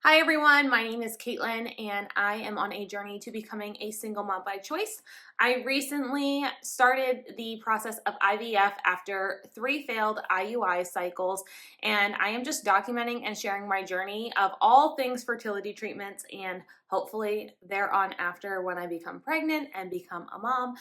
Hi everyone, my name is Kaitlyn and I am on a journey to becoming a single mom by choice. I recently started the process of IVF after 3 failed IUI cycles, and I am just documenting and sharing my journey of all things fertility treatments and hopefully thereon after when I become pregnant and become a mom,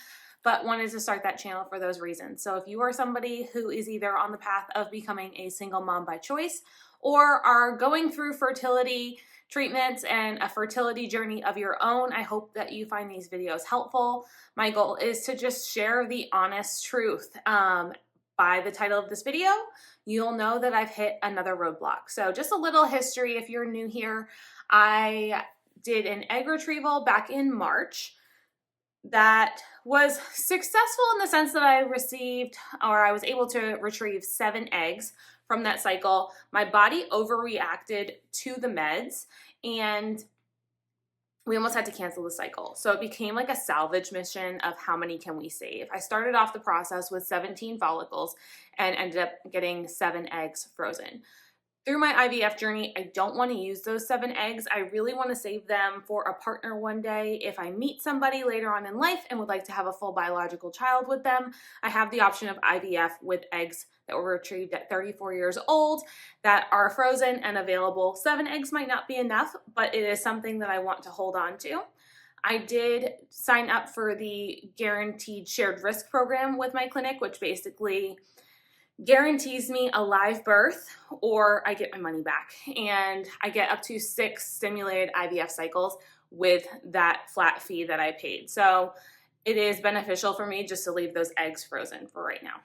but wanted to start that channel for those reasons. So if you are somebody who is either on the path of becoming a single mom by choice or are going through fertility treatments and a fertility journey of your own, I hope that you find these videos helpful. My goal is to just share the honest truth. By the title of this video, you'll know that I've hit another roadblock. So just a little history if you're new here. I did an egg retrieval back in March that was successful in the sense that I was able to retrieve 7 eggs from that cycle. My body overreacted to the meds and we almost had to cancel the cycle. So it became like a salvage mission of how many can we save. I started off the process with 17 follicles and ended up getting 7 eggs frozen. Through my IVF journey, I don't want to use those 7 eggs. I really want to save them for a partner one day. If I meet somebody later on in life and would like to have a full biological child with them, I have the option of IVF with eggs that were retrieved at 34 years old that are frozen and available. 7 eggs might not be enough, but it is something that I want to hold on to. I did sign up for the guaranteed shared risk program with my clinic, which basically guarantees me a live birth or I get my money back, and I get up to 6 stimulated IVF cycles with that flat fee that I paid. So it is beneficial for me just to leave those eggs frozen for right now.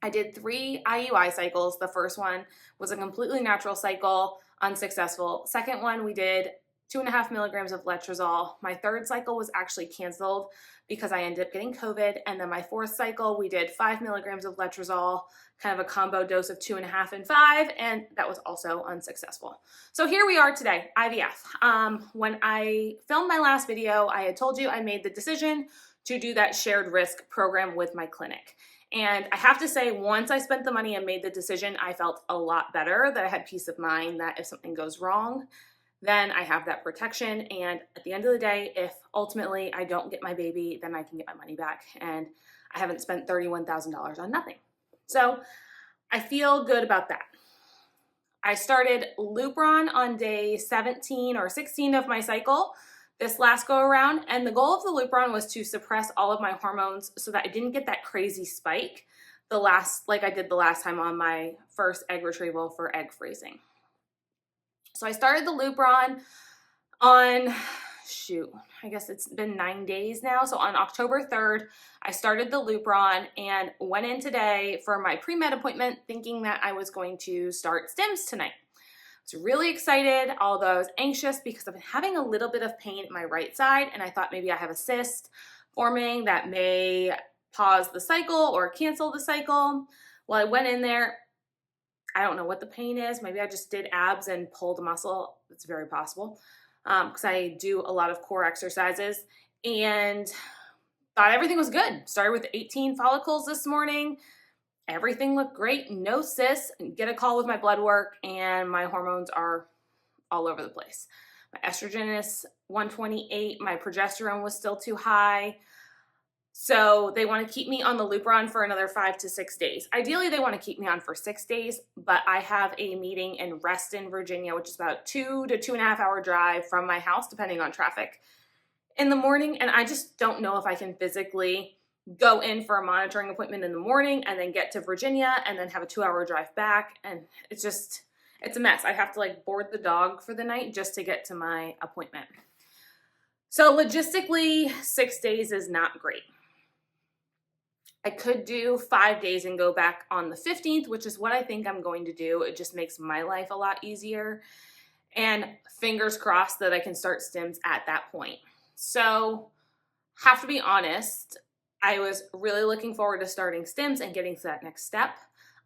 I did 3 IUI cycles. The first one was a completely natural cycle, unsuccessful. Second one, we did 2.5 milligrams of letrozole. My third cycle was actually canceled because I ended up getting COVID. And then my fourth cycle, we did 5 milligrams of letrozole, kind of a combo dose of 2.5 and 5, and that was also unsuccessful. So here we are today, IVF. When I filmed my last video, I had told you I made the decision to do that shared risk program with my clinic. And I have to say, once I spent the money and made the decision, I felt a lot better, that I had peace of mind that if something goes wrong, then I have that protection. And at the end of the day, if ultimately I don't get my baby, then I can get my money back. And I haven't spent $31,000 on nothing. So I feel good about that. I started Lupron on day 17 or 16 of my cycle this last go around. And the goal of the Lupron was to suppress all of my hormones so that I didn't get that crazy spike like I did the last time on my first egg retrieval for egg freezing. So I started the Lupron on, I guess it's been 9 days now. So on October 3rd, I started the Lupron and went in today for my pre-med appointment thinking that I was going to start stims tonight. I was really excited, although I was anxious because I've been having a little bit of pain in my right side and I thought maybe I have a cyst forming that may pause the cycle or cancel the cycle. Well, I went in there. I don't know what the pain is. Maybe I just did abs and pulled a muscle. It's very possible because I do a lot of core exercises and thought everything was good. Started with 18 follicles this morning. Everything looked great. No cysts. Get a call with my blood work and my hormones are all over the place. My estrogen is 128. My progesterone was still too high. So they want to keep me on the Lupron for another 5 to 6 days. Ideally, they want to keep me on for 6 days, but I have a meeting in Reston, Virginia, which is about a 2 to 2.5 hour drive from my house, depending on traffic, in the morning. And I just don't know if I can physically go in for a monitoring appointment in the morning and then get to Virginia and then have a 2-hour drive back. And it's a mess. I have to like board the dog for the night just to get to my appointment. So logistically, 6 days is not great. I could do 5 days and go back on the 15th, which is what I think I'm going to do. It just makes my life a lot easier. And fingers crossed that I can start stims at that point. So, have to be honest, I was really looking forward to starting stims and getting to that next step.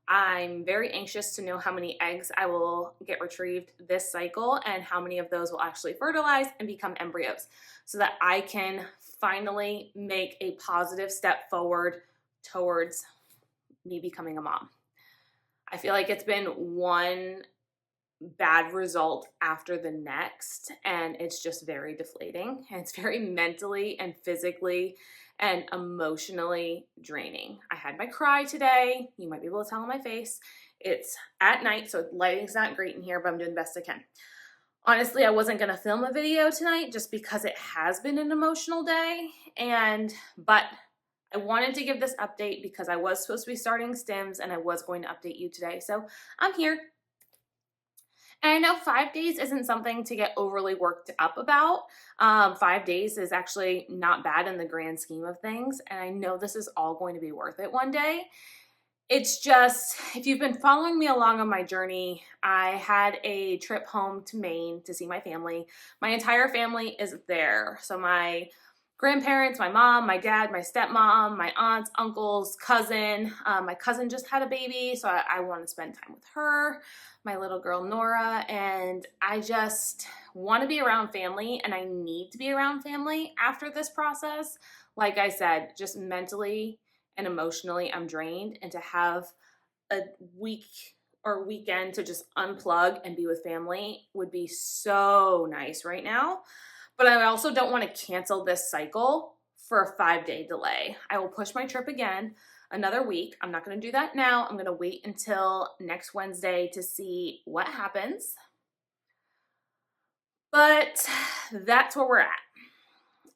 I'm very anxious to know how many eggs I will get retrieved this cycle and how many of those will actually fertilize and become embryos so that I can finally make a positive step forward towards me becoming a mom. I feel like it's been one bad result after the next, and it's just very deflating, and it's very mentally and physically and emotionally draining. I had my cry today. You might be able to tell on my face. It's at night, so lighting's not great in here, but I'm doing the best I can. Honestly, I wasn't going to film a video tonight just because it has been an emotional day, but I wanted to give this update because I was supposed to be starting stims and I was going to update you today. So I'm here. And I know 5 days isn't something to get overly worked up about. 5 days is actually not bad in the grand scheme of things. And I know this is all going to be worth it one day. It's just, if you've been following me along on my journey, I had a trip home to Maine to see my family. My entire family is there. So my grandparents, my mom, my dad, my stepmom, my aunts, uncles, cousin. My cousin just had a baby, so I want to spend time with her, my little girl Nora, and I just want to be around family, and I need to be around family after this process. Like I said, just mentally and emotionally, I'm drained, and to have a week or weekend to just unplug and be with family would be so nice right now. But I also don't want to cancel this cycle for a 5-day delay. I will push my trip again another week. I'm not going to do that now. I'm going to wait until next Wednesday to see what happens. But that's where we're at.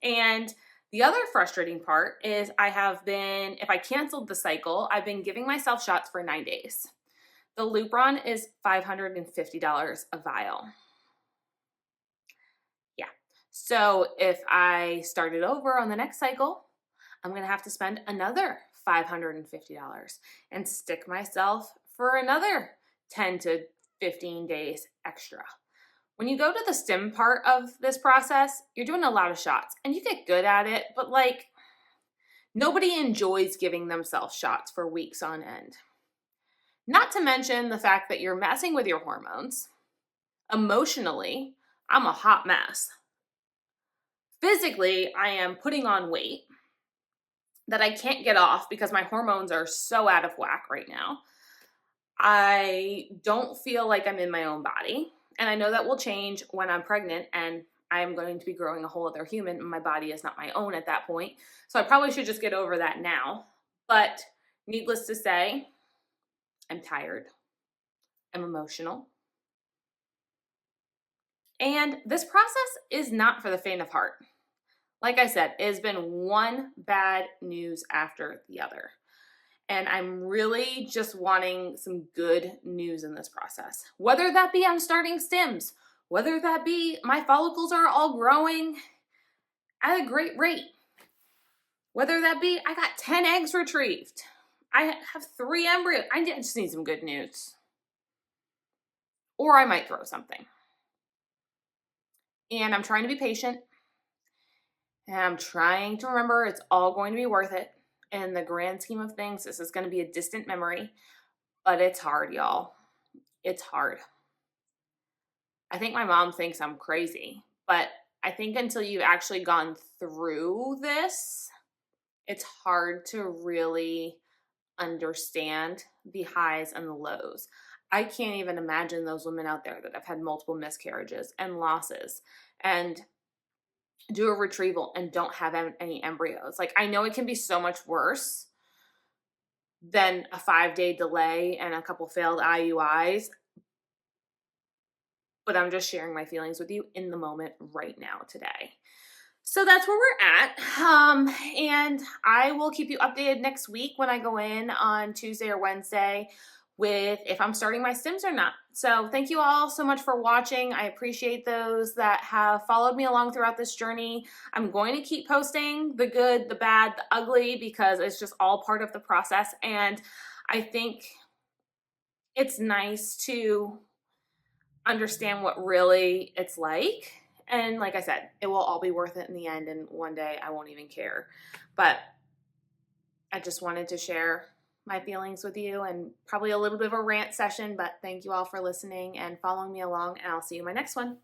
And the other frustrating part is if I canceled the cycle, I've been giving myself shots for 9 days. The Lupron is $550 a vial. Yeah. So if I started over on the next cycle, I'm going to have to spend another $550 and stick myself for another 10 to 15 days extra. When you go to the stim part of this process, you're doing a lot of shots and you get good at it, but nobody enjoys giving themselves shots for weeks on end. Not to mention the fact that you're messing with your hormones. Emotionally, I'm a hot mess. Physically, I am putting on weight that I can't get off because my hormones are so out of whack right now. I don't feel like I'm in my own body. And I know that will change when I'm pregnant and I'm going to be growing a whole other human and my body is not my own at that point. So I probably should just get over that now. But needless to say, I'm tired. I'm emotional. And this process is not for the faint of heart. Like I said, it has been one bad news after the other. And I'm really just wanting some good news in this process. Whether that be I'm starting stims, whether that be my follicles are all growing at a great rate, whether that be I got 10 eggs retrieved, I have 3 embryos. I just need some good news. Or I might throw something. And I'm trying to be patient. And I'm trying to remember it's all going to be worth it. In the grand scheme of things, this is going to be a distant memory. But it's hard, y'all. It's hard. I think my mom thinks I'm crazy. But I think until you've actually gone through this, it's hard to really understand the highs and the lows. I can't even imagine those women out there that have had multiple miscarriages and losses and do a retrieval and don't have any embryos. I know it can be so much worse than a 5-day delay and a couple failed IUIs, but I'm just sharing my feelings with you in the moment right now today. So that's where we're at. And I will keep you updated next week when I go in on Tuesday or Wednesday with if I'm starting my stims or not. So thank you all so much for watching. I appreciate those that have followed me along throughout this journey. I'm going to keep posting the good, the bad, the ugly, because it's just all part of the process. And I think it's nice to understand what really it's like. And like I said, it will all be worth it in the end. And one day I won't even care. But I just wanted to share my feelings with you, and probably a little bit of a rant session, but thank you all for listening and following me along, and I'll see you in my next one.